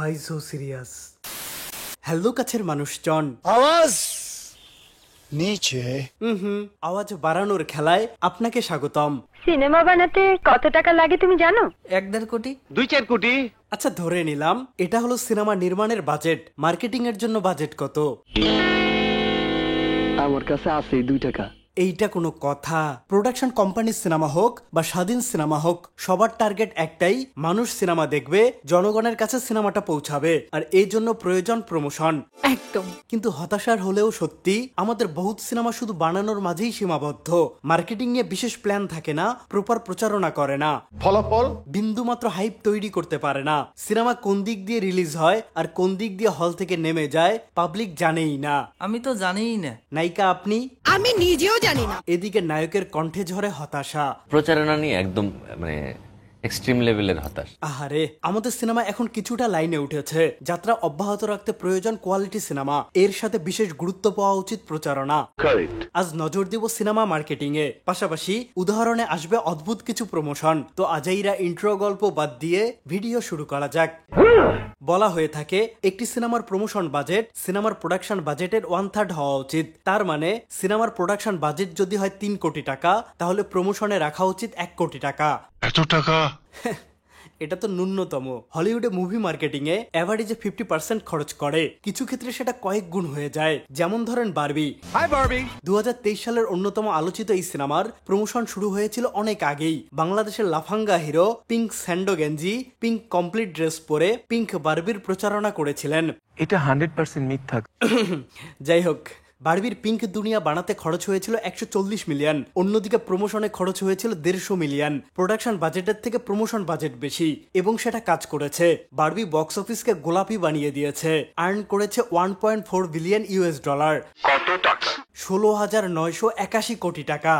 Why so serious? Hello কাছের মানুষজন, আওয়াজ নিচে আওয়াজ বাড়ানোর খেলায় আপনাকে স্বাগতম। সিনেমা বানাতে কত টাকা লাগে তুমি জানো? 1-1.5 কোটি। 2-4 কোটি। আচ্ছা ধরে নিলাম এটা হলো সিনেমা নির্মাণের বাজেট। মার্কেটিং এর জন্য বাজেট কত? আমার কাছে আছে 2 টাকা। এইটা কোনো কথা? প্রোডাকশন কোম্পানির সিনেমা হোক বা স্বাধীন সিনেমা হোক, সবার টার্গেট একটাই, মানুষ সিনেমা দেখবে, জনগণের কাছে সিনেমাটা পৌঁছাবে, আর এই জন্য প্রয়োজন প্রমোশন। একদম। কিন্তু হতাশার হলেও সত্যি, আমাদের বহুত সিনেমা শুধু বানানোর মাঝেই সীমাবদ্ধ। মার্কেটিং নিয়ে বিশেষ প্ল্যান থাকে না, প্রপার প্রচারণা করে না, ফলাফল বিন্দু মাত্র হাইপ তৈরি করতে পারে না। সিনেমা কোন দিক দিয়ে রিলিজ হয় আর কোন দিক দিয়ে হল থেকে নেমে যায় পাবলিক জানেই না। আমি তো জানিই না। নায়িকা আপনি, আমি নিজেও জানি না। এদিকে নায়কের কণ্ঠে ঝরে হতাশা। প্রচারণা নিয়ে একদম মানে এক্সট্রিম লেভেলের হতাশ। আহারে, আমাদের সিনেমা এখন কিছুটা লাইনে উঠেছে। যাত্রা অব্যাহত রাখতে প্রয়োজন কোয়ালিটি সিনেমা, এর সাথে বিশেষ গুরুত্ব পাওয়া উচিত প্রচারণা। আজ নজর দিব সিনেমা মার্কেটিং এ, পাশাপাশি উদাহরণে আসবে অদ্ভুত কিছু প্রমোশন। তো আজাইরা ইন্ট্রো গল্প বাদ দিয়ে ভিডিও শুরু করা যাক। বলা হয়ে থাকে একটি সিনেমার প্রমোশন বাজেট সিনেমার প্রোডাকশন বাজেটের 1/3 হওয়া উচিত। তার মানে সিনেমার প্রোডাকশন বাজেট যদি হয় 3 কোটি টাকা, তাহলে প্রমোশনে রাখা উচিত 1 কোটি টাকা। এত টাকা? এটা তো ন্যূনতম। হলিউডে মুভি মার্কেটিং এ এভারেজে 50% খরচ করে, কিছু ক্ষেত্রে সেটা কয়েক গুণ হয়ে যায়। যেমন ধরেন বারবি। 2023 সালের অন্যতম আলোচিত এই সিনেমার প্রমোশন শুরু হয়েছিল অনেক আগেই। বাংলাদেশের লাফাঙ্গা হিরো পিঙ্ক স্যান্ডো গেঞ্জি, পিঙ্ক কমপ্লিট ড্রেস পরে পিঙ্ক বারবির প্রচারণা করেছিলেন। এটা 100% মিথ্যা। যাই হোক, বারবির পিঙ্ক দুনিয়া বানাতে খরচ হয়েছিল 140 মিলিয়ন, অন্যদিকে প্রমোশনে খরচ হয়েছিল 150 মিলিয়ন। প্রোডাকশন বাজেটের থেকে প্রমোশন বাজেট বেশি, এবং সেটা কাজ করেছে। বারবি বক্স অফিসকে গোলাপি বানিয়ে দিয়েছে, আর্ন করেছে 1.4 বিলিয়ন ইউএস ডলার। কত টাকা? 16,981 কোটি টাকা।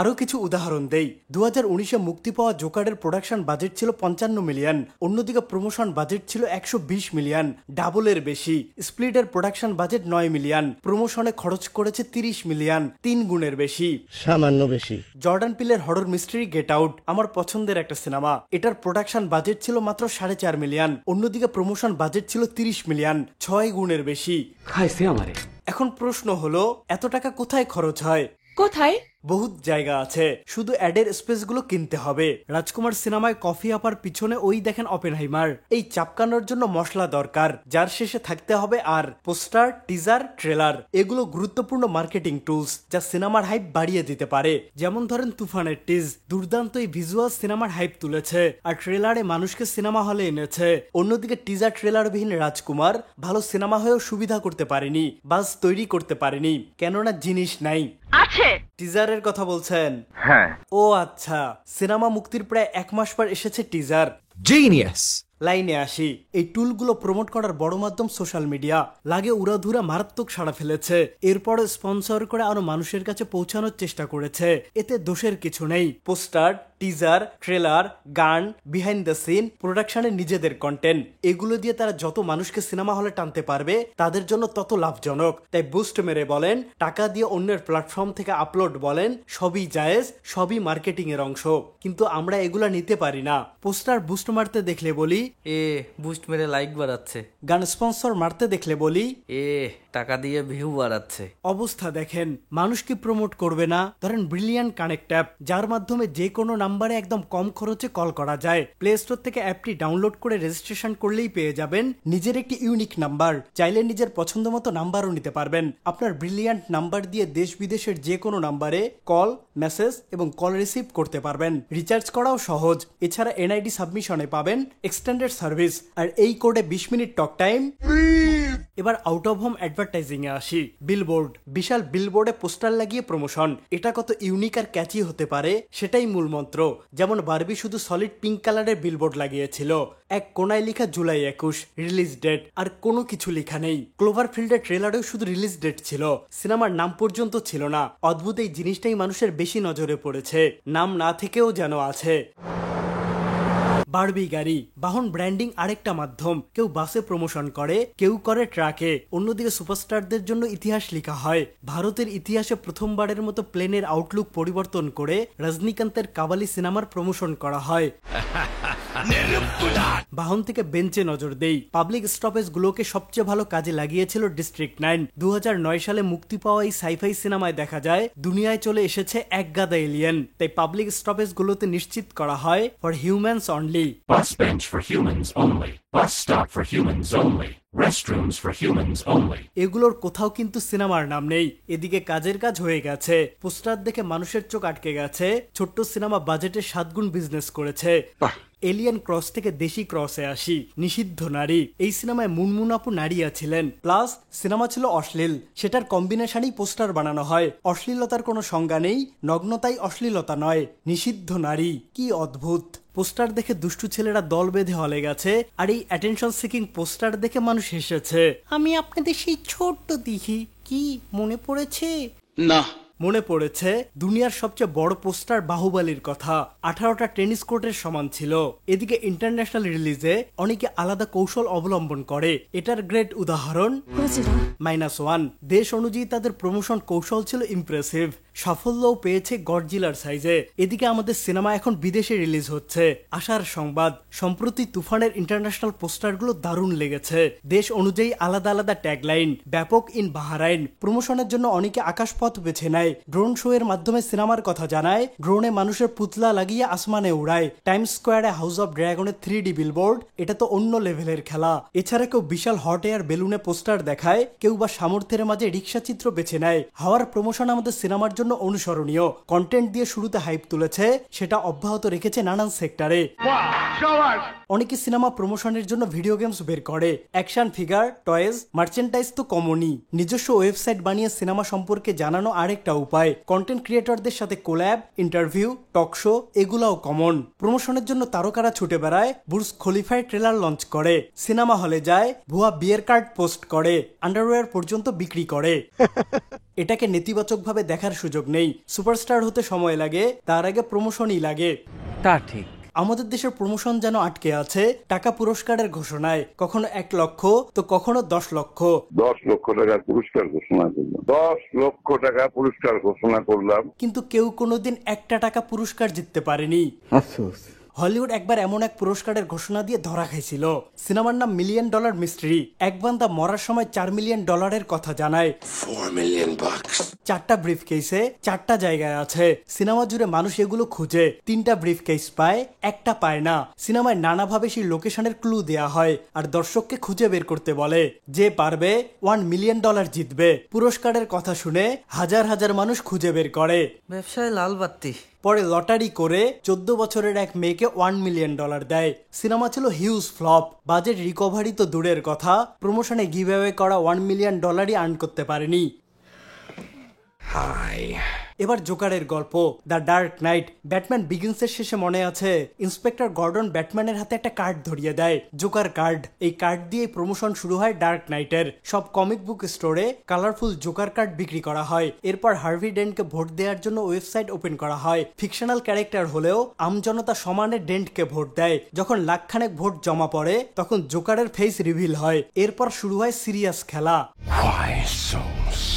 আরো কিছু উদাহরণ দেই। 2019-এ মুক্তি পাওয়া জোকারের প্রোডাকশন বাজেট ছিল 55 মিলিয়ন, অন্যদিকে প্রমোশন বাজেট ছিল 120 মিলিয়ন, ডাবলের বেশি। স্প্লিটের প্রোডাকশন বাজেট 9 মিলিয়ন, প্রমোশনে খরচ করেছে 30 মিলিয়ন, 3 গুণের বেশি। সামান্য বেশি। জর্ডান পিলের হরর মিস্ট্রি গেট আউট আমার পছন্দের একটা সিনেমা। এটার প্রোডাকশন বাজেট ছিল মাত্র 4.5 মিলিয়ন, অন্যদিকে প্রমোশন বাজেট ছিল 30 মিলিয়ন, 6 গুণের বেশি। খাইছে আমারে। এখন প্রশ্ন হলো, এত টাকা কোথায় খরচ হয়? কোথায়? বহুত জায়গা আছে, শুধু অ্যাডের স্পেস গুলো কিনতে হবে। রাজকুমার সিনেমায় কফি আপার পিছনে ওই দেখেন অপেনহাইমার। এই চাপকানোর জন্য মশলা দরকার, যার শেষে থাকতে হবে আর পোস্টার, টিজার, ট্রেলার। এগুলো গুরুত্বপূর্ণ মার্কেটিং টুলস যা সিনেমার হাইপ বাড়িয়ে দিতে পারে। যেমন ধরেন তুফানের টিজ, দুর্দান্ত এই ভিজুয়াল সিনেমার হাইপ তুলেছে, আর ট্রেলারে মানুষকে সিনেমা হলে এনেছে। অন্যদিকে টিজার ট্রেলার বিহীন রাজকুমার ভালো সিনেমা হয়েও সুবিধা করতে পারেনি, বাস তৈরি করতে পারেনি, কেননা জিনিস নাই। আছে। টিজারের কথা বলছেন? হ্যাঁ। ও আচ্ছা, সিনেমা মুক্তির প্রায় 1 মাস পর এসেছে টিজার। জিনিয়াস। লাইনে আসি। এই টুলগুলো প্রমোট করার বড় মাধ্যম সোশ্যাল মিডিয়া। লাগে উড়াধুরা মারাত্মক সাড়া ফেলেছে, এরপরে স্পন্সর করে আরো মানুষের কাছে পৌঁছানোর চেষ্টা করেছে। এতে দোষের কিছু নেই। পোস্টার, টিজার, ট্রেলার, গান, বিহাইন্ড দ্য সিন, প্রোডাকশনের নিজেদের কন্টেন্ট, এগুলো দিয়ে তারা যত মানুষকে সিনেমা হলে টানতে পারবে তাদের জন্য তত লাভজনক। তাই বুস্ট মেরে বলেন, টাকা দিয়ে অন্যের প্ল্যাটফর্ম থেকে আপলোড বলেন, সবই জায়েজ, সবই মার্কেটিং এর অংশ। কিন্তু আমরা এগুলা নিতে পারি না। পোস্টার বুস্ট মারতে দেখলে বলি, বুস্ট মেরে লাইক বাড়াচ্ছে। গান স্পন্সর মারতে দেখলে বলি, টাকা দিয়ে ভিউ বাড়াচ্ছে। অবস্থা দেখেন, মানুষ কি প্রমোট করবে না? ধরেন ব্রিলিয়ান্ট কানেক্ট অ্যাপ, যার মাধ্যমে যে কোনো নাম্বারে একদম কম খরচে কল করা যায়। প্লে স্টোর থেকে অ্যাপটি ডাউনলোড করে রেজিস্ট্রেশন করলেই পেয়ে যাবেন নিজের একটি ইউনিক নাম্বার। চাইলে নিজের পছন্দ মতো নাম্বারও নিতে পারবেন। আপনার ব্রিলিয়ান্ট নাম্বার দিয়ে দেশ বিদেশের যে কোনো নাম্বারে কল, মেসেজ এবং কল রিসিভ করতে পারবেন। রিচার্জ করাও সহজ। এছাড়া এনআইডি সাবমিশনে পাবেন এক্সটেন্ডেড সার্ভিস, আর এই কোডে 20 মিনিট টক টাইম। এবার আউট অফ হোম অ্যাডভার্টাইজিং এ আসি। বিলবোর্ড, বিশাল বিলবোর্ডে পোস্টার লাগিয়ে প্রমোশন। এটা কত ইউনিক আর ক্যাচি হতে পারে সেটাই মূল মন্ত্র। যেমন বারবি শুধু সলিড পিঙ্ক কালারের বিলবোর্ড লাগিয়েছিল, এক কোনায় লেখা জুলাই 21 রিলিজ ডেট, আর কোনো কিছু লেখা নেই। ক্লোভারফিল্ডের ট্রেলারেও শুধু রিলিজ ডেট ছিল, সিনেমার নাম পর্যন্ত ছিল না। অদ্ভুত এই জিনিসটাই মানুষের বেশি নজরে পড়েছে, নাম না থেকেও যেন আছে। বারবি গাড়ি, বাহন ব্র্যান্ডিং আরেকটা মাধ্যম। কেউ বাসে প্রমোশন করে, কেউ করে ট্রাকে। অন্যদিকে সুপারস্টারদের জন্য ইতিহাস লেখা হয়। ভারতের ইতিহাসে প্রথমবারের মতো প্লেনের আউটলুক পরিবর্তন করে রজনীকান্তের কাবালি সিনেমার প্রমোশন করা হয়। বাহন থেকে বেঞ্চে নজর দেই। পাবলিক স্টপেজ গুলোকে সবচেয়ে ভালো কাজে লাগিয়েছিল ডিস্ট্রিক্ট 9। 2009 সালে মুক্তি পাওয়া এই সাইফাই সিনেমায় দেখা যায় দুনিয়ায় চলে এসেছে এক গাদা এলিয়েন। তাই পাবলিক স্টপেজ গুলোতে নিশ্চিত করা হয় for humans only. Bus bench for humans only. Bus stop for humans only. Restrooms for humans only. এগুলোর কোথাও কিন্তু সিনেমার নাম নেই। এদিকে কাজের কাজ হয়ে গেছে। পোস্টার দেখে মানুষের চোখ আটকে গেছে। ছোট্ট সিনেমা বাজেটে 7 গুণ বিজনেস করেছে। এলিয়েন ক্রস থেকে দেশি ক্রসে আসি। নিষিদ্ধ নারী। এই সিনেমায় মুনমুন আপু নারীয়া ছিলেন। প্লাস সিনেমা ছিল অশ্লীল। সেটার কম্বিনেশনেই পোস্টার বানানো হয়। অশ্লীলতার কোনো সংজ্ঞা নেই, নগ্নতাই অশ্লীলতা নয়। নিষিদ্ধ নারী, কি অদ্ভুত। পোস্টার দেখে দুষ্টু ছেলেরা দল বেঁধে হলে গেছে। আর এই অ্যাটেনশন সিকিং পোস্টার দেখে মানুষ হেসেছে। আমি আপনাদের সেই ছোট্ট দিঘি কি মনে পড়েছে? না। মনে পড়েছে দুনিয়ার সবচেয়ে বড় পোস্টার বাহুবলীর কথা। 18টা টেনিস কোর্টের সমান ছিল। এদিকে ইন্টারন্যাশনাল রিলিজে অনেকে আলাদা কৌশল অবলম্বন করে। এটার গ্রেট উদাহরণ -1। দেশ অনুযায়ী তাদের প্রমোশন কৌশল ছিল ইমপ্রেসিভ। সাফল্যও পেয়েছে গডজিলার সাইজে। এদিকে আমাদের সিনেমা এখন বিদেশে রিলিজ হচ্ছে। আশার সংবাদ, সম্প্রতি তুফানের ইন্টারন্যাশনাল পোস্টারগুলো দারুণ লেগেছে। দেশ অনুযায়ী আলাদা আলাদা ট্যাগলাইন। ব্যাপক ইন বাহরাইন। প্রমোশনের জন্য অনেকে আকাশপথ বেছে নেয়। ড্রোন শো এর মাধ্যমে সিনেমার কথা জানায়। ড্রোনে মানুষের পুতলা লাগিয়ে আসমানে উড়ায়। টাইমস স্কোয়ারে হাউস অফ ড্রাগনের 3D বিলবোর্ড। এটা তো অন্য লেভেলের খেলা। এছাড়া কেউ বিশাল হট এয়ার বেলুনে পোস্টার দেখায়, কেউ বা সামর্থ্যের মাঝে রিক্সা চিত্র বেছে নেয়। হাওয়ার প্রমোশন আমাদের সিনেমার জন্য অনুসরণীয়। কন্টেন্ট দিয়ে শুরুতে হাইপ তুলেছে, সেটা অব্যাহত রেখেছে নানান সেক্টরে। অনেকে সিনেমা প্রমোশনের জন্য ভিডিও গেমস বের করে। অ্যাকশন ফিগার, টয়েজ, মার্চেন্টাইজ তো কমনই। নিজস্ব ওয়েবসাইট বানিয়ে সিনেমা সম্পর্কে জানানো আরেকটা উপায়। কন্টেন্ট ক্রিয়েটরদের সাথে কোল্যাব, ইন্টারভিউ, টক শো এগুলাও কমন। প্রমোশনের জন্য তারকারা ছুটে বেড়ায়। বুর্জ খলিফায় ট্রেলার লঞ্চ করে। সিনেমা হলে যায়, ভুয়া বিয়ের কার্ড পোস্ট করে, আন্ডারওয়্যার পর্যন্ত বিক্রি করে। এটাকে নেতিবাচকভাবে দেখার সুযোগ নেই। সুপারস্টার হতে সময় লাগে, তার আগে প্রমোশনই লাগে। তা ঠিক। আমাদের দেশের প্রমোশন যেন আটকে আছে টাকা পুরস্কারের ঘোষণায়। কখনো 1 লক্ষ তো কখনো 10 লক্ষ। 10 লক্ষ টাকা পুরস্কার ঘোষণা করলাম। 10 লক্ষ টাকা পুরস্কার ঘোষণা করলাম, কিন্তু কেউ কোনোদিন 1টা টাকা পুরস্কার জিততে পারেনি। আফসোস। হলিউড একবার এমন এক পুরস্কারের ঘোষণা দিয়ে ধরা খাইছিল। সিনেমার নাম $1 মিলিয়ন মিস্ট্রি। এক বান্দা মরার সময় $4 মিলিয়ন কথা জানায়। 4 million bucks. 4টা ব্রিফ কেসে 4টা জায়গায় আছে। সিনেমা জুড়ে মানুষ এগুলো খুঁজে। 3টা ব্রিফ কেস পায়, একটা পায় না। সিনেমায় নানাভাবে সেই লোকেশনের ক্লু দেয়া হয় আর দর্শককে খুঁজে বের করতে বলে। যে পারবে $1 মিলিয়ন জিতবে। পুরস্কারের কথা শুনে হাজার হাজার মানুষ খুঁজে বের করে। ব্যবসায় লাল বাত্তি। পরে লটারি করে 14 বছরের এক মেয়েকে $1 মিলিয়ন দেয়। সিনেমা ছিল হিউজ ফ্লপ। বাজেট রিকভারি তো দূরের কথা, প্রমোশনে গিভঅ্যাওয়ে করা $1 মিলিয়ন আর্ন করতে পারেনি। Hi. এবার জোকারের গল্প, দ্য ডার্ক নাইট। ব্যাটম্যান বিগিনসের শেষে মনে আছে ইন্সপেক্টর গর্ডন ব্যাটম্যানের হাতে একটা কার্ড ধরিয়ে দেয়, জোকার কার্ড। এই কার্ড দিয়ে প্রমোশন শুরু হয় ডার্ক নাইটের। সব কমিক বুক স্টোরে কালারফুল জোকার কার্ড বিক্রি করা হয়। এরপর হার্ভি ডেন্টকে ভোট দেওয়ার জন্য ওয়েবসাইট ওপেন করা হয়। ফিকশনাল ক্যারেক্টার হলেও আমজনতা সমানে ডেন্টকে ভোট দেয়। যখন লাখখানেক ভোট জমা পড়ে তখন জোকারের ফেস রিভিল হয়। এরপর শুরু হয় সিরিয়াস খেলা। Why so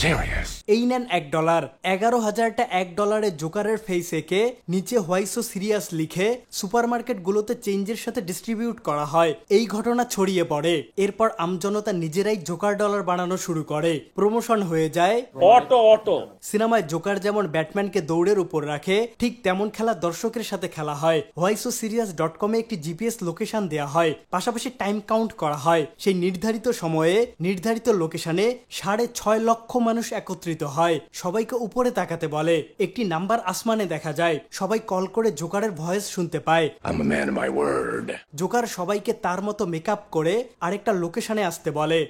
serious? এই নেন $1। 11,000টা $1 জোকারের ফেস এঁকে নিচে হোয়াই সো সিরিয়াস লিখে সুপারমার্কেট গুলোতে চেঞ্জের সাথে ডিস্ট্রিবিউট করা হয়। এই ঘটনা ছড়িয়ে পড়ে। এরপর আমজনতা নিজেরাই জোকার ডলার বানানো শুরু করে। প্রমোশন হয়ে যায় অটো। সিনেমায় জোকার যেমন ব্যাটম্যানকে দৌড়ের উপর রাখে, ঠিক তেমন খেলা দর্শকের সাথে খেলা হয়। whysoSerious.com এ একটি জিপিএস লোকেশন দেয়া হয়, পাশাপাশি টাইম কাউন্ট করা হয়। সেই নির্ধারিত সময়ে নির্ধারিত লোকেশনে 6.5 লক্ষ মানুষ একত্রিত হয়। সবাইকে উপরে তাকাতে বলে। একটি নাম্বার আসমানে দেখা যায়। সবাই কল করে জোকারের ভয়েস শুনতে পায়। I'm a man of my word. Joker সবাইকে তার মতো মেকআপ করে আরেকটা লোকেশনে আসতে বলে।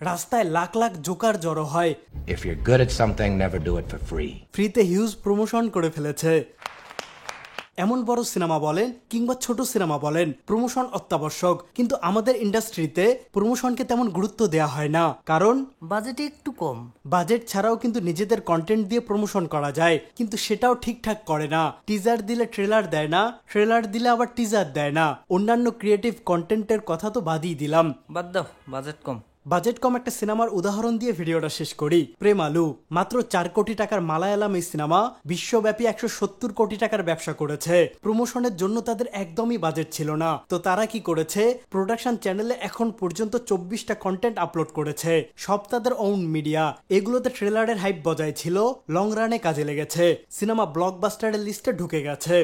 রাস্তায় লাখ লাখ জোকার জড়ো হয়। If you're good at something, never do it for free. ফ্রিতে হিউজ প্রমোশন করে ফেলেছে। এমন বড় সিনেমা বলেন কিংবা ছোট সিনেমা বলেন, প্রমোশন অত্যাবশ্যক। কিন্তু আমাদের ইন্ডাস্ট্রিতে প্রমোশনকে তেমন গুরুত্ব দেওয়া হয় না, কারণ বাজেট একটু কম। বাজেট ছাড়াও কিন্তু নিজেদের কন্টেন্ট দিয়ে প্রমোশন করা যায়, কিন্তু সেটাও ঠিকঠাক করে না। টিজার দিলে ট্রেলার দেয় না, ট্রেলার দিলে আবার টিজার দেয় না। অন্যান্য ক্রিয়েটিভ কন্টেন্টের কথা তো বাদই দিলাম। বাদ দাও, বাজেট কম। বাজেট কম একটা সিনেমার উদাহরণ দিয়ে ভিডিওটা শেষ করি। প্রেম আলু মাত্র 4 কোটি টাকার মালায়ালাম এই সিনেমা বিশ্বব্যাপী 170 কোটি টাকার ব্যবসা করেছে। প্রমোশনের জন্য তাদের একদমই বাজেট ছিল না, তো তারা কি করেছে, প্রোডাকশন চ্যানেলে এখন পর্যন্ত 24টা কন্টেন্ট আপলোড করেছে, সব তাদের ওন মিডিয়া। এগুলোতে ট্রেলারের হাইপ বজায় ছিল, লং রানে কাজে লেগেছে, সিনেমা ব্লকবাস্টারের লিস্টে ঢুকে গেছে।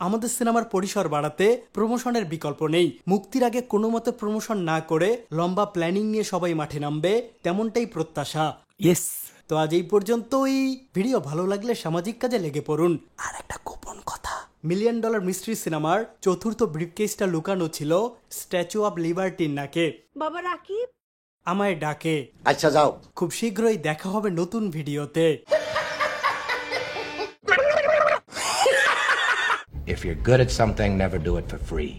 আমাদের সিনেমার পরিসর বাড়াতে প্রমোশনের বিকল্প নেই। মুক্তির আগে কোনো মতে প্রমোশন না করে লম্বা প্ল্যানিং নিয়ে সবাই মাঠে নামবে, তেমনটাই প্রত্যাশা। ইয়েস। তো আজ এই পর্যন্তই। ভিডিও ভালো লাগলে সামাজিক কাজে লেগে পড়ুন। আর একটা গোপন কথা, $1 মিলিয়ন মিস্ট্রি সিনেমার চতুর্থ ব্রিফকেসটা লুকানো ছিল স্ট্যাচু অব লিবার্টির নাকে। বাবা রাকিব আমায় ডাকে। আচ্ছা যাও। খুব শীঘ্রই দেখা হবে নতুন ভিডিওতে। If you're good at something, never do it for free.